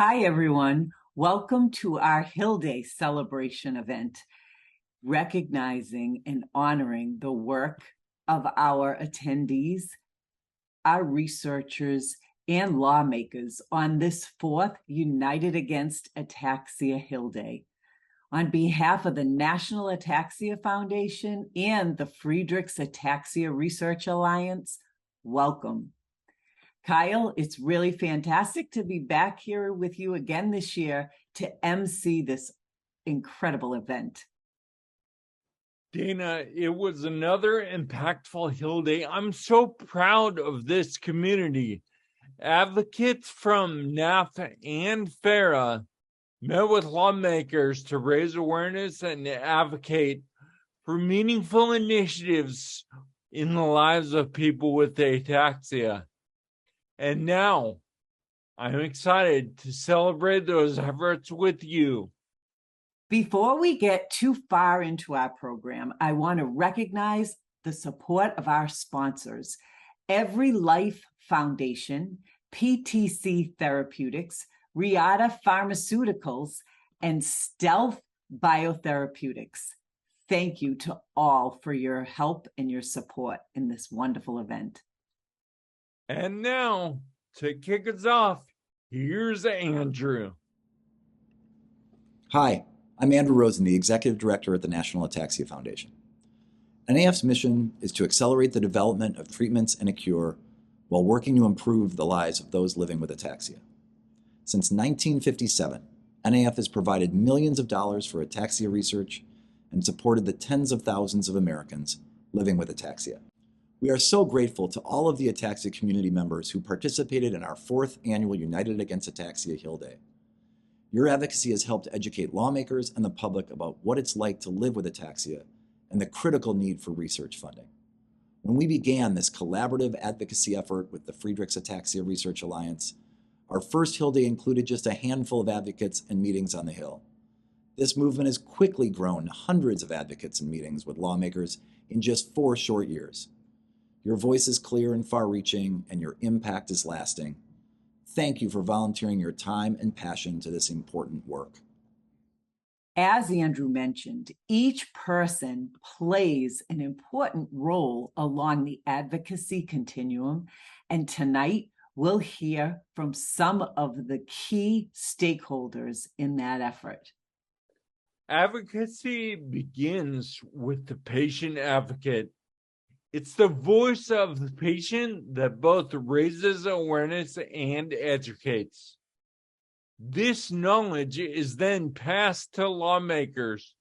Hi, everyone. Welcome to our Hill Day celebration event, recognizing and honoring the work of our attendees, our researchers, and lawmakers on this fourth United Against Ataxia Hill Day. On behalf of the National Ataxia Foundation and the Friedreich's Ataxia Research Alliance, welcome. Kyle, it's really fantastic to be back here with you again this year to MC this incredible event. Dana, it was another impactful Hill Day. I'm so proud of this community. Advocates from NAF and FARA met with lawmakers to raise awareness and advocate for meaningful initiatives in the lives of people with ataxia. And now, I'm excited to celebrate those efforts with you. Before we get too far into our program, I want to recognize the support of our sponsors, Every Life Foundation, PTC Therapeutics, Riata Pharmaceuticals, and Stealth Biotherapeutics. Thank you to all for your help and your support in this wonderful event. And now, to kick us off, here's Andrew. Hi, I'm Andrew Rosen, the Executive Director at the National Ataxia Foundation. NAF's mission is to accelerate the development of treatments and a cure while working to improve the lives of those living with ataxia. Since 1957, NAF has provided millions of dollars for ataxia research and supported the tens of thousands of Americans living with ataxia. We are so grateful to all of the ataxia community members who participated in our fourth annual United Against Ataxia Hill Day. Your advocacy has helped educate lawmakers and the public about what it's like to live with ataxia and the critical need for research funding. When we began this collaborative advocacy effort with the Friedreich's Ataxia Research Alliance, our first Hill Day included just a handful of advocates and meetings on the Hill. This movement has quickly grown to hundreds of advocates and meetings with lawmakers in just 4 short years. Your voice is clear and far-reaching, and your impact is lasting. Thank you for volunteering your time and passion to this important work. As Andrew mentioned, each person plays an important role along the advocacy continuum, and tonight we'll hear from some of the key stakeholders in that effort. Advocacy begins with the patient advocate. It's the voice of the patient that both raises awareness and educates. This knowledge is then passed to lawmakers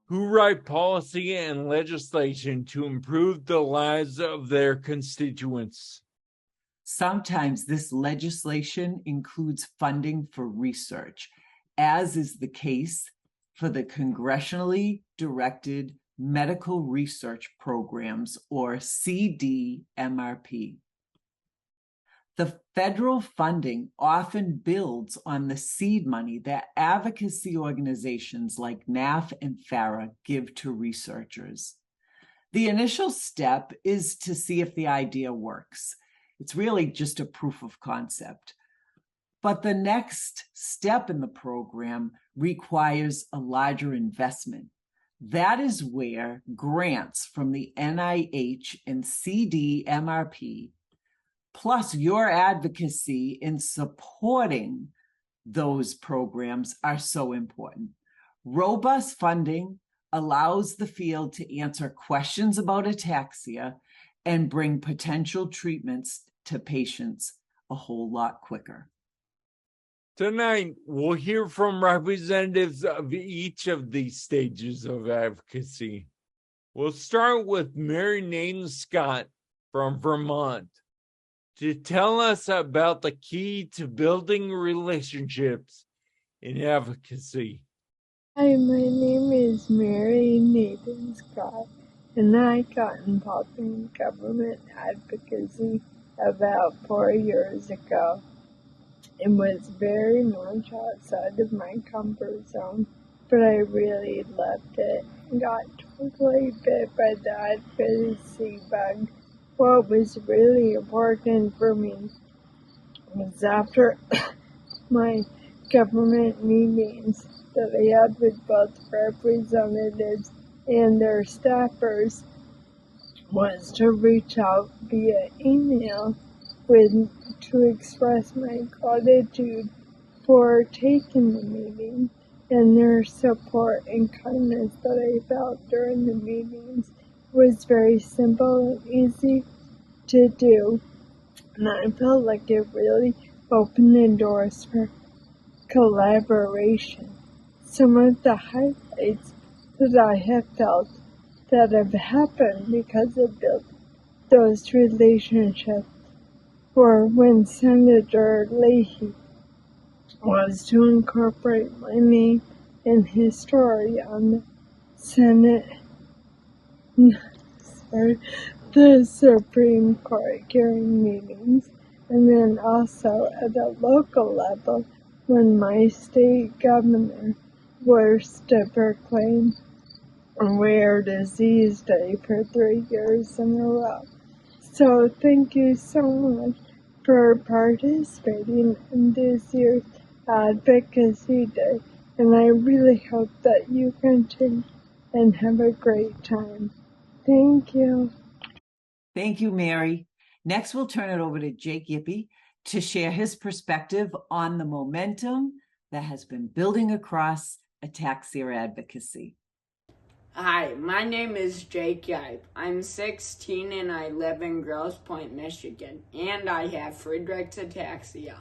who write policy and legislation to improve the lives of their constituents. Sometimes this legislation includes funding for research, as is the case for the congressionally directed Medical Research Programs, or CDMRP. The federal funding often builds on the seed money that advocacy organizations like NAF and FARA give to researchers. The initial step is to see if the idea works. It's really just a proof of concept. But the next step in the program requires a larger investment. That is where grants from the NIH and CDMRP, plus your advocacy in supporting those programs, are so important. Robust funding allows the field to answer questions about ataxia and bring potential treatments to patients a whole lot quicker. Tonight, we'll hear from representatives of each of these stages of advocacy. We'll start with Mary Naden Scott from Vermont to tell us about the key to building relationships in advocacy. Hi, my name is Mary Naden Scott, and I got involved in government advocacy about 4 years ago. It was very much outside of my comfort zone, but I really loved it and got totally bit by the advocacy bug. What was really important for me was after my government meetings that I had with both representatives and their staffers was to reach out via email to express my gratitude for taking the meeting and their support and kindness that I felt during the meetings was very simple and easy to do. And I felt like it really opened the doors for collaboration. Some of the highlights that I have felt that have happened because of those relationships were when Senator Leahy was to incorporate my name and his story on the Senate, the Supreme Court hearing meetings, and then also at a local level when my state governor was to proclaim a Rare Disease Day for 3 years in a row. So thank you so much for participating in this year's Advocacy Day, and I really hope that you continue and have a great time. Thank you. Thank you, Mary. Next, we'll turn it over to Jake Yippee to share his perspective on the momentum that has been building across ataxia advocacy. Hi, my name is Jake Yipe. I'm 16 and I live in Grosse Pointe, Michigan, and I have Friedreich's ataxia.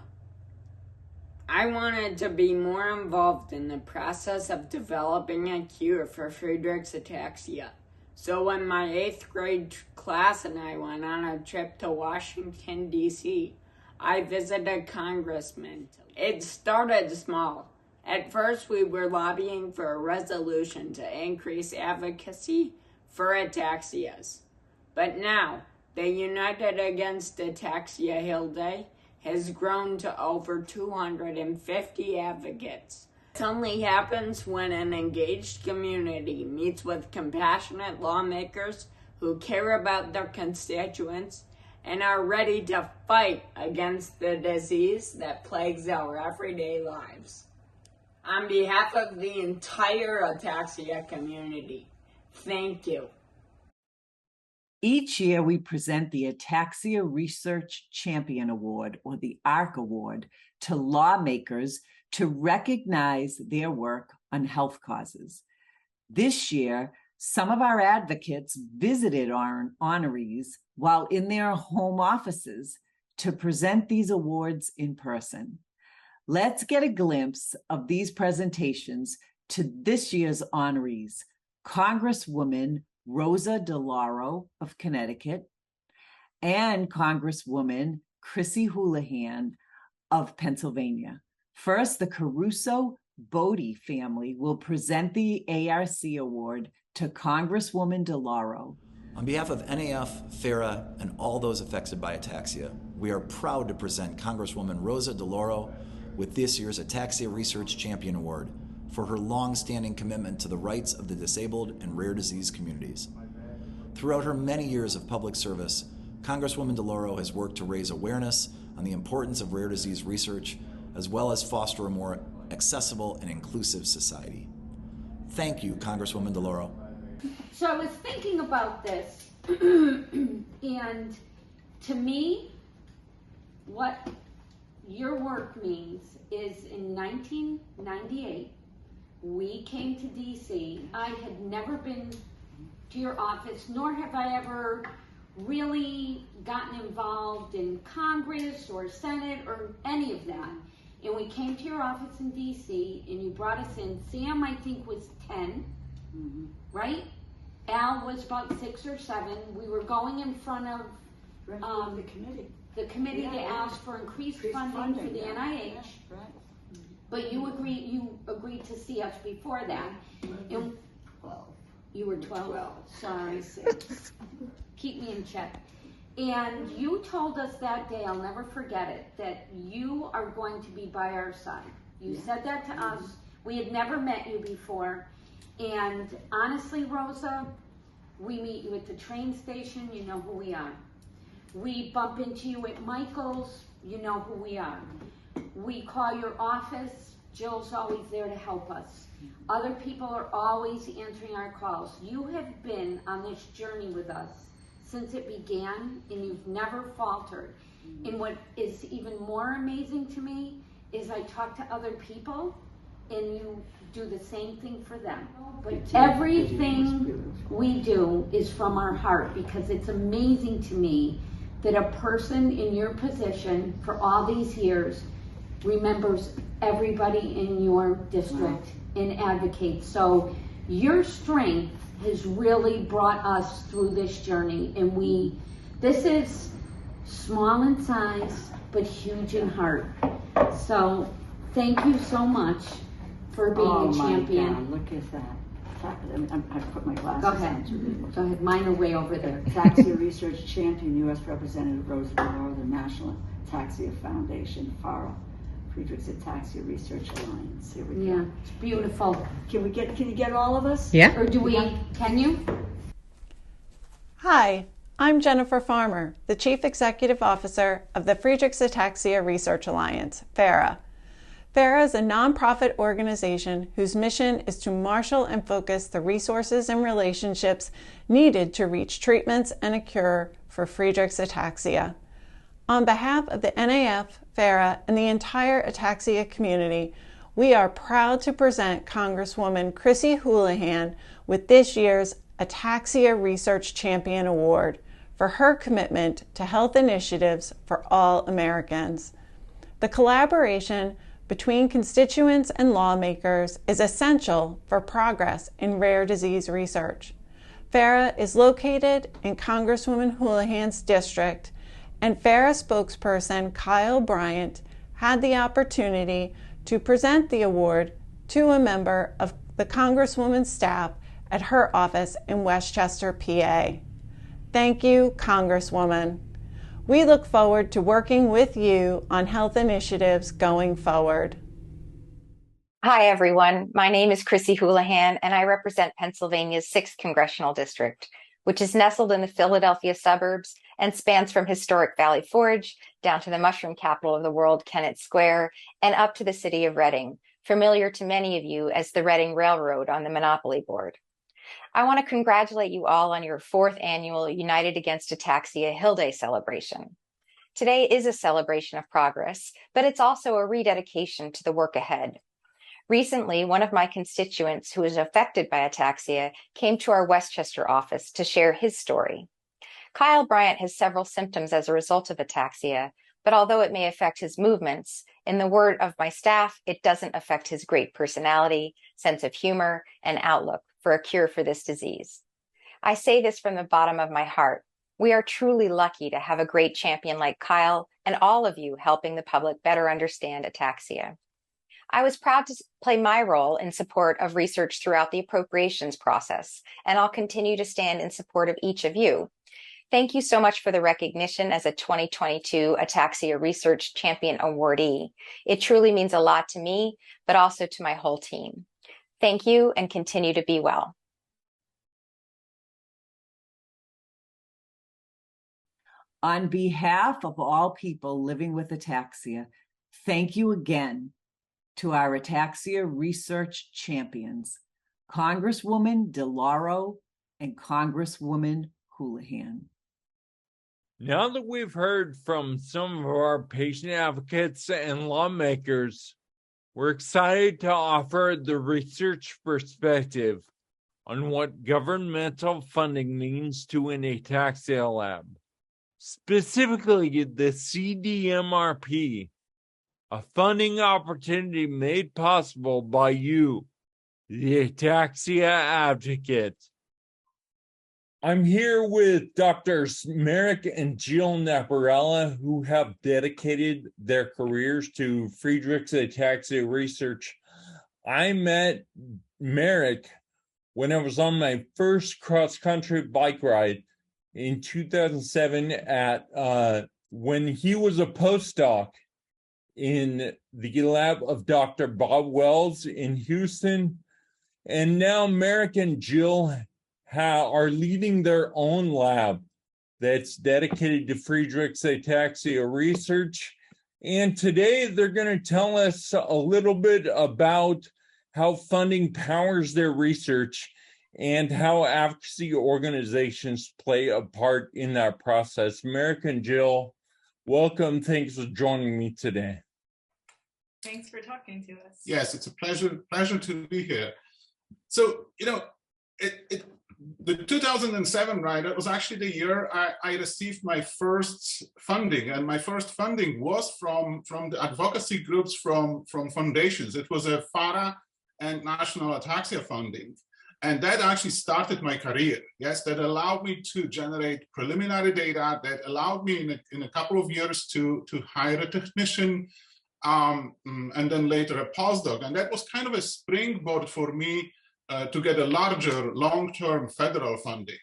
I wanted to be more involved in the process of developing a cure for Friedreich's ataxia. So when my 8th grade class and I went on a trip to Washington, D.C., I visited congressmen. It started small. At first, we were lobbying for a resolution to increase advocacy for ataxias. But now, the United Against Ataxia Hill Day has grown to over 250 advocates. This only happens when an engaged community meets with compassionate lawmakers who care about their constituents and are ready to fight against the disease that plagues our everyday lives. On behalf of the entire ataxia community, thank you. Each year, we present the Ataxia Research Champion Award, or the ARC Award, to lawmakers to recognize their work on health causes. This year, some of our advocates visited our honorees while in their home offices to present these awards in person. Let's get a glimpse of these presentations to this year's honorees: Congresswoman Rosa DeLauro of Connecticut and Congresswoman Chrissy Houlihan of Pennsylvania. First, the Caruso Bodie family will present the ARC award to Congresswoman DeLauro. On behalf of NAF, FARA, and all those affected by ataxia, we are proud to present Congresswoman Rosa DeLauro with this year's Ataxia Research Champion Award for her long-standing commitment to the rights of the disabled and rare disease communities. Throughout her many years of public service, Congresswoman DeLauro has worked to raise awareness on the importance of rare disease research, as well as foster a more accessible and inclusive society. Thank you, Congresswoman DeLauro. So I was thinking about this, and to me, what your work means is in 1998, we came to DC. I had never been to your office, nor have I ever really gotten involved in Congress or Senate or any of that. And we came to your office in DC, and you brought us in. Sam, I think, was 10, right? Al was about 6 or 7. We were going in front of the committee to ask for increased funding for the NIH. Right. But you agreed to see us before that. And 12. You were 12. Sorry. Keep me in check. And you told us that day, I'll never forget it, that you are going to be by our side. You said that to us. We had never met you before. And honestly, Rosa, we meet you at the train station, you know who we are. We bump into you at Michael's, you know who we are. We call your office. Jill's always there to help us. Other people are always answering our calls. You have been on this journey with us since it began, and you've never faltered. And what is even more amazing to me is I talk to other people, and you do the same thing for them. But everything we do is from our heart, because it's amazing to me that a person in your position for all these years remembers everybody in your district and advocates. So your strength has really brought us through this journey, and this is small in size but huge in heart. So thank you so much for being a champion. God, look at that. I put my glasses Go ahead. on to read it. Go ahead. Mine are way over there. Ataxia Research Champion, U.S. Representative Rosen, the National Ataxia Foundation, FARA, Friedreich's Ataxia Research Alliance. Here we go. Yeah, it's beautiful. Can you get all of us? Yeah. Or can you? Hi, I'm Jennifer Farmer, the Chief Executive Officer of the Friedreich's Ataxia Research Alliance, FARA. FARA is a nonprofit organization whose mission is to marshal and focus the resources and relationships needed to reach treatments and a cure for Friedreich's ataxia. On behalf of the NAF, FARA, and the entire ataxia community, we are proud to present Congresswoman Chrissy Houlihan with this year's Ataxia Research Champion Award for her commitment to health initiatives for all Americans. The collaboration between constituents and lawmakers is essential for progress in rare disease research. FARA is located in Congresswoman Houlihan's district, and FARA spokesperson Kyle Bryant had the opportunity to present the award to a member of the Congresswoman's staff at her office in Westchester, PA. Thank you, Congresswoman. We look forward to working with you on health initiatives going forward. Hi, everyone. My name is Chrissy Houlihan, and I represent Pennsylvania's 6th Congressional District, which is nestled in the Philadelphia suburbs and spans from historic Valley Forge down to the mushroom capital of the world, Kennett Square, and up to the city of Reading, familiar to many of you as the Reading Railroad on the Monopoly Board. I want to congratulate you all on your 4th annual United Against Ataxia Hill Day celebration. Today is a celebration of progress, but it's also a rededication to the work ahead. Recently, one of my constituents who is affected by ataxia came to our Westchester office to share his story. Kyle Bryant has several symptoms as a result of ataxia, but although it may affect his movements, in the word of my staff, it doesn't affect his great personality, sense of humor, and outlook for a cure for this disease. I say this from the bottom of my heart. We are truly lucky to have a great champion like Kyle and all of you helping the public better understand ataxia. I was proud to play my role in support of research throughout the appropriations process, and I'll continue to stand in support of each of you. Thank you so much for the recognition as a 2022 Ataxia Research Champion Awardee. It truly means a lot to me, but also to my whole team. Thank you, and continue to be well. On behalf of all people living with ataxia, thank you again to our Ataxia Research Champions, Congresswoman DeLauro and Congresswoman Houlihan. Now that we've heard from some of our patient advocates and lawmakers, we're excited to offer the research perspective on what governmental funding means to an ataxia lab, specifically the CDMRP, a funding opportunity made possible by you, the ataxia advocate. I'm here with Drs. Merrick and Jill Naparella, who have dedicated their careers to Friedreich's ataxia research. I met Merrick when I was on my first cross-country bike ride in 2007 when he was a postdoc in the lab of Dr. Bob Wells in Houston. And now Merrick and Jill are leading their own lab that's dedicated to Friedreich's ataxia research. And today they're going to tell us a little bit about how funding powers their research and how advocacy organizations play a part in that process. Merrick and Jill, welcome. Thanks for joining me today. Thanks for talking to us. Yes, it's a pleasure to be here. So, the 2007, right, it was actually the year I received my first funding, and my first funding was from the advocacy groups from foundations. It was a FARA and National Ataxia funding. And that actually started my career. Yes, that allowed me to generate preliminary data, that allowed me in a couple of years to hire a technician, and then later a postdoc. And that was kind of a springboard for me to get a larger long-term federal funding.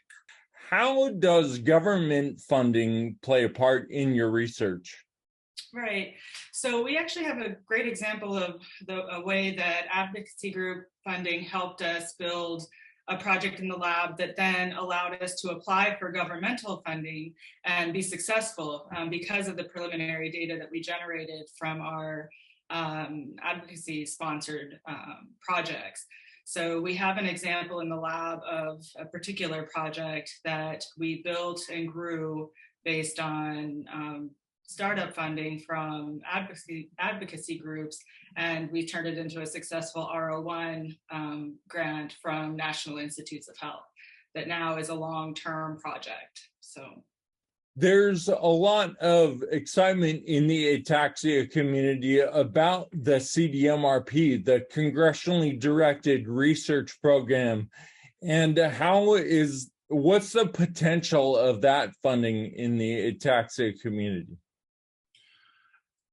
How does government funding play a part in your research? Right. So we actually have a great example of a way that advocacy group funding helped us build a project in the lab that then allowed us to apply for governmental funding and be successful because of the preliminary data that we generated from our advocacy sponsored projects. So we have an example in the lab of a particular project that we built and grew based on startup funding from advocacy groups, and we turned it into a successful R01 grant from National Institutes of Health that now is a long-term project. So there's a lot of excitement in the ataxia community about the CDMRP, the Congressionally Directed Research Program, and what's the potential of that funding in the ataxia community?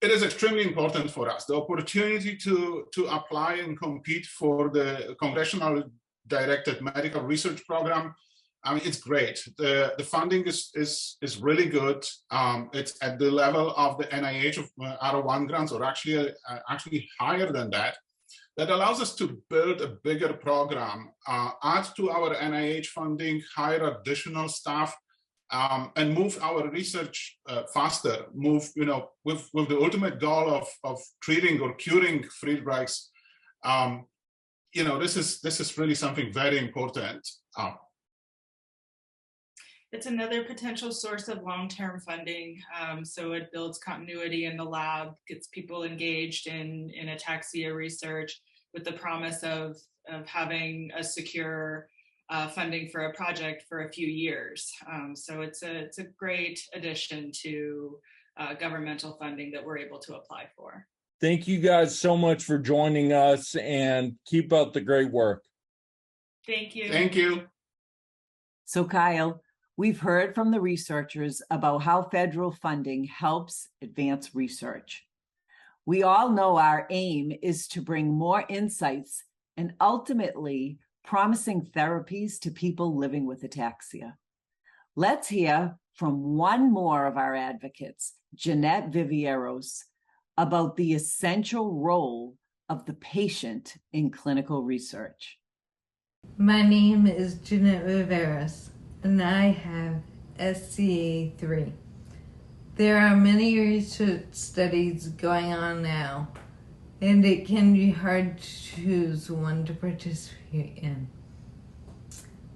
It is extremely important for us. The opportunity to apply and compete for the Congressional Directed Medical Research Program, I mean, it's great. The funding is really good. It's at the level of the NIH of R01 grants, or actually higher than that. That allows us to build a bigger program, add to our NIH funding, hire additional staff, and move our research faster. Move, with the ultimate goal of treating or curing Friedreich's. This is really something very important. It's another potential source of long-term funding. So it builds continuity in the lab, gets people engaged in ataxia research with the promise of having a secure funding for a project for a few years. So it's a great addition to governmental funding that we're able to apply for. Thank you guys so much for joining us, and keep up the great work. Thank you. Thank you. So Kyle, we've heard from the researchers about how federal funding helps advance research. We all know our aim is to bring more insights and ultimately promising therapies to people living with ataxia. Let's hear from one more of our advocates, Jeanette Vivieros, about the essential role of the patient in clinical research. My name is Jeanette Vivieros, and I have SCA3. There are many research studies going on now, and it can be hard to choose one to participate in.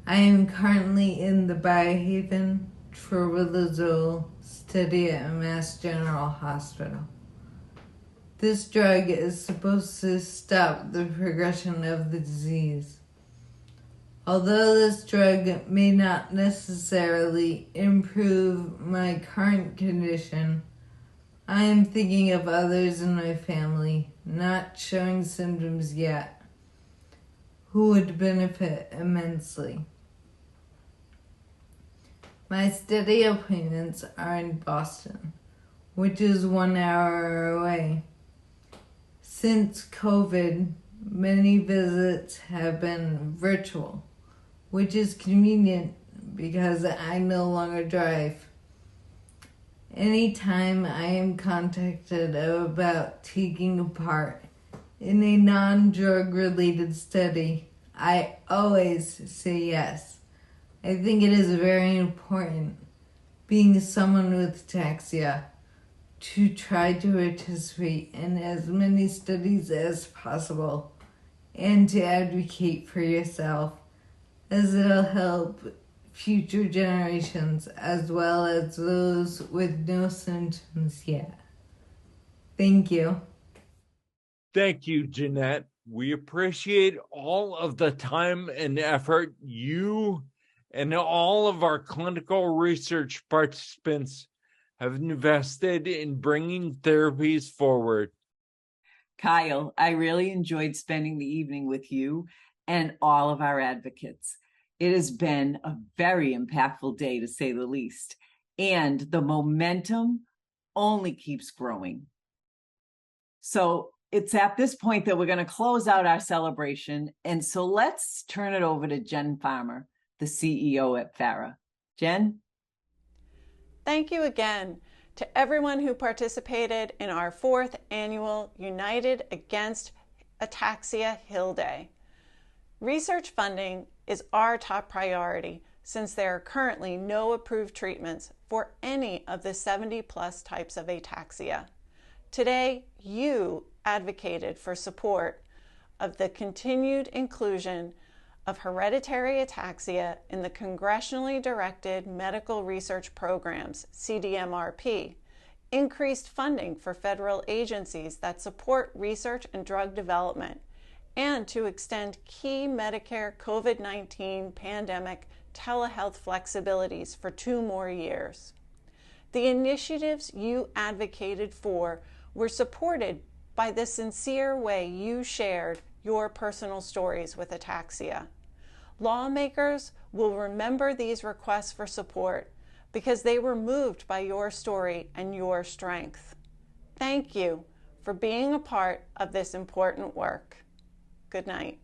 I am currently in the Biohaven Troriluzole study at Mass General Hospital. This drug is supposed to stop the progression of the disease. Although this drug may not necessarily improve my current condition, I am thinking of others in my family not showing symptoms yet who would benefit immensely. My study appointments are in Boston, which is 1 hour away. Since COVID, many visits have been virtual, which is convenient because I no longer drive. Anytime I am contacted about taking part in a non-drug related study, I always say yes. I think it is very important, being someone with ataxia, to try to participate in as many studies as possible and to advocate for yourself, as it'll help future generations as well as those with no symptoms yet. Thank you. Thank you, Jeanette. We appreciate all of the time and effort you and all of our clinical research participants have invested in bringing therapies forward. Kyle, I really enjoyed spending the evening with you and all of our advocates. It has been a very impactful day, to say the least, and the momentum only keeps growing. So it's at this point that we're going to close out our celebration. And so let's turn it over to Jen Farmer, the CEO at FARA. Jen? Thank you again to everyone who participated in our 4th annual United Against Ataxia Hill Day. Research funding is our top priority since there are currently no approved treatments for any of the 70+ types of ataxia. Today, you advocated for support of the continued inclusion of hereditary ataxia in the Congressionally Directed Medical Research Programs, CDMRP, increased funding for federal agencies that support research and drug development, and to extend key Medicare COVID-19 pandemic telehealth flexibilities for 2 more years. The initiatives you advocated for were supported by the sincere way you shared your personal stories with ataxia. Lawmakers will remember these requests for support because they were moved by your story and your strength. Thank you for being a part of this important work. Good night.